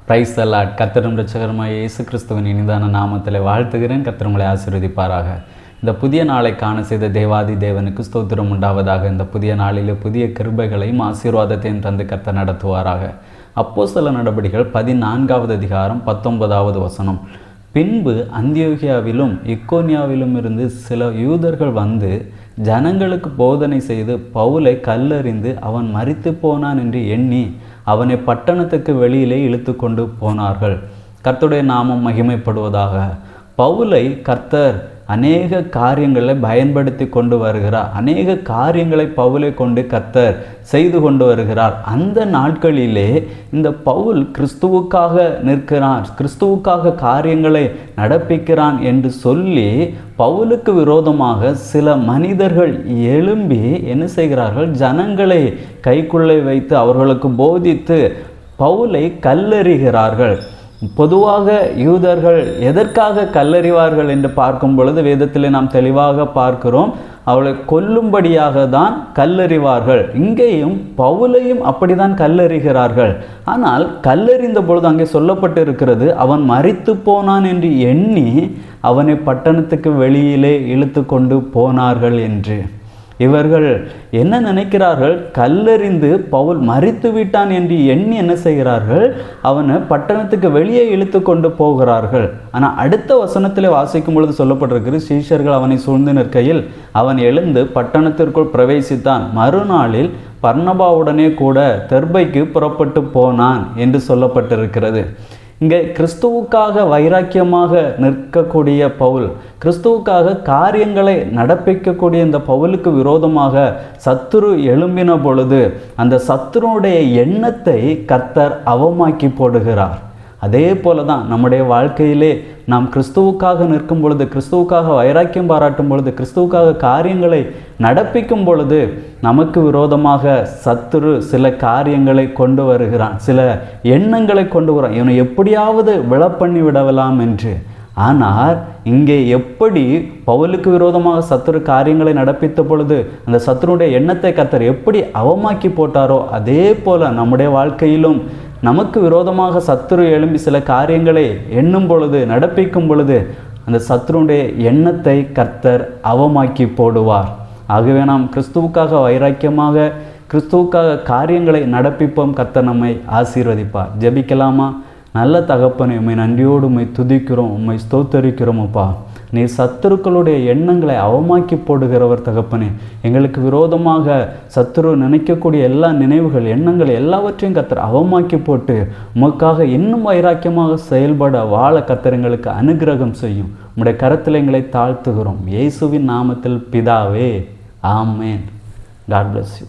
Praise the Lord. கர்த்தரும் இரட்சகருமாகிய இயேசு கிறிஸ்துவின் இனிதான நாமத்தில் வாழ்த்துகிறேன். கர்த்தர் உங்களை ஆசீர்வதிப்பாராக. இந்த புதிய நாளை காண செய்த தேவாதி தேவனுக்கு ஸ்தோத்திரம் உண்டாவதாக. இந்த புதிய நாளிலே புதிய கிருபைகளையும் ஆசீர்வாதத்தையும் தந்து கர்த்தர் நடத்துவாராக. அப்போஸ்தல நடபடிகள் 14வது அதிகாரம் 19வது வசனம். பின்பு அந்தியோகியாவிலும் இக்கோனியாவிலும் இருந்து சில யூதர்கள் வந்து ஜனங்களுக்கு போதனை செய்து பவுலை கல்லெறிந்து அவன் மரித்து போனான் என்று எண்ணி அவனை பட்டணத்துக்கு வெளியிலே இழுத்து கொண்டு போனார்கள். கர்த்தருடைய நாமம் மகிமைப்படுவதாக. பவுலை கர்த்தர் அநேக காரியங்களை பயன்படுத்தி கொண்டு வருகிறார். அநேக காரியங்களை பவுலை கொண்டு கர்த்தர் செய்து கொண்டு வருகிறார். அந்த நாட்களிலே இந்த பவுல் கிறிஸ்துவுக்காக நிற்கிறான், கிறிஸ்துவுக்காக காரியங்களை நடப்பிக்கிறான் என்று சொல்லி பவுலுக்கு விரோதமாக சில மனிதர்கள் எழும்பி என்ன செய்கிறார்கள்? ஜனங்களை கைக்குள்ளே வைத்து அவர்களுக்கு போதித்து பவுலை கல்லெறிகிறார்கள். பொதுவாக யூதர்கள் எதற்காக கல்லறிவார்கள் என்று பார்க்கும் பொழுது வேதத்திலே நாம் தெளிவாக பார்க்கிறோம், அவளை கொல்லும்படியாக தான் கல்லறிவார்கள். இங்கேயும் பவுலையும் அப்படிதான் கல்லறிகிறார்கள். ஆனால் கல்லறிந்த பொழுது அங்கே சொல்லப்பட்டு இருக்கிறது, அவன் மரித்து போனான் என்று எண்ணி அவனை பட்டணத்துக்கு வெளியிலே இழுத்து கொண்டு போனார்கள் என்று. இவர்கள் என்ன நினைக்கிறார்கள்? கல்லெறிந்து பவுல் மரித்து விட்டான் என்று எண்ணி என்ன செய்கிறார்கள்? அவனை பட்டணத்துக்கு வெளியே இழுத்து கொண்டு போகிறார்கள். ஆனால் அடுத்த வசனத்திலே வாசிக்கும் பொழுது சொல்லப்பட்டிருக்கிறது, சீஷர்கள் அவனை சூழ்ந்து நிற்கையில் அவன் எழுந்து பட்டணத்திற்குள் பிரவேசித்தான். மறுநாளில் பர்னபாவுடனே கூட தெர்பைக்கு புறப்பட்டு போனான் என்று சொல்லப்பட்டிருக்கிறது. இங்கே கிறிஸ்துவுக்காக வைராக்கியமாக நிற்கக்கூடிய பவுல், கிறிஸ்துவுக்காக காரியங்களை நடப்பிக்கக்கூடிய இந்த பவுலுக்கு விரோதமாக சத்துரு எழும்பின பொழுது அந்த சத்துருடைய எண்ணத்தை கர்த்தர் அவமாக்கி போடுகிறார். அதே போல தான் நம்முடைய வாழ்க்கையிலே நாம் கிறிஸ்துவுக்காக நிற்கும் பொழுது, கிறிஸ்துவுக்காக வைராக்கியம் பாராட்டும் பொழுது, கிறிஸ்துவுக்காக காரியங்களை நடப்பிக்கும் பொழுது நமக்கு விரோதமாக சத்துரு சில காரியங்களை கொண்டு வருகிறான், சில எண்ணங்களை கொண்டு வரான், இவனை எப்படியாவது விழப்பண்ணி விடலாம் என்று. ஆனால் இங்கே எப்படி பவுலுக்கு விரோதமாக சத்துரு காரியங்களை நடப்பித்த பொழுது அந்த சத்துருடைய எண்ணத்தை கர்த்தர் எப்படி அவமாக்கி போட்டாரோ அதே போல நம்முடைய வாழ்க்கையிலும் நமக்கு விரோதமாக சத்துரு எழும்பி சில காரியங்களை எண்ணும் பொழுது, நடப்பிக்கும் பொழுது அந்த சத்துருடைய எண்ணத்தை கர்த்தர் அவமாக்கி போடுவார். ஆகவே நாம் கிறிஸ்துவுக்காக வைராக்கியமாக கிறிஸ்துவுக்காக காரியங்களை நடப்பிப்போம். கர்த்தர் நம்மை ஆசீர்வதிப்பார். ஜெபிக்கலாமா? நல்ல தகப்பனே, உம்மை நன்றியோடு உம்மை துதிக்கிறோம், உம்மை ஸ்தோத்தரிக்கிறோம். அப்பா, நீர் சத்துருக்களுடைய எண்ணங்களை அவமாக்கி போடுகிறவர் தகப்பனே. எங்களுக்கு விரோதமாக சத்துரு நினைக்கக்கூடிய எல்லா நினைவுகள், எண்ணங்கள் எல்லாவற்றையும் கர்த்தர் அவமாக்கி போட்டு உமக்காக இன்னும் வைராக்கியமாக செயல்பட வாழ கர்த்தர் எங்களுக்கு அனுகிரகம் செய்யும். உம்முடைய கரத்தில் எங்களை தாழ்த்துகிறோம். இயேசுவின் நாமத்தில் பிதாவே, ஆமேன். God bless you.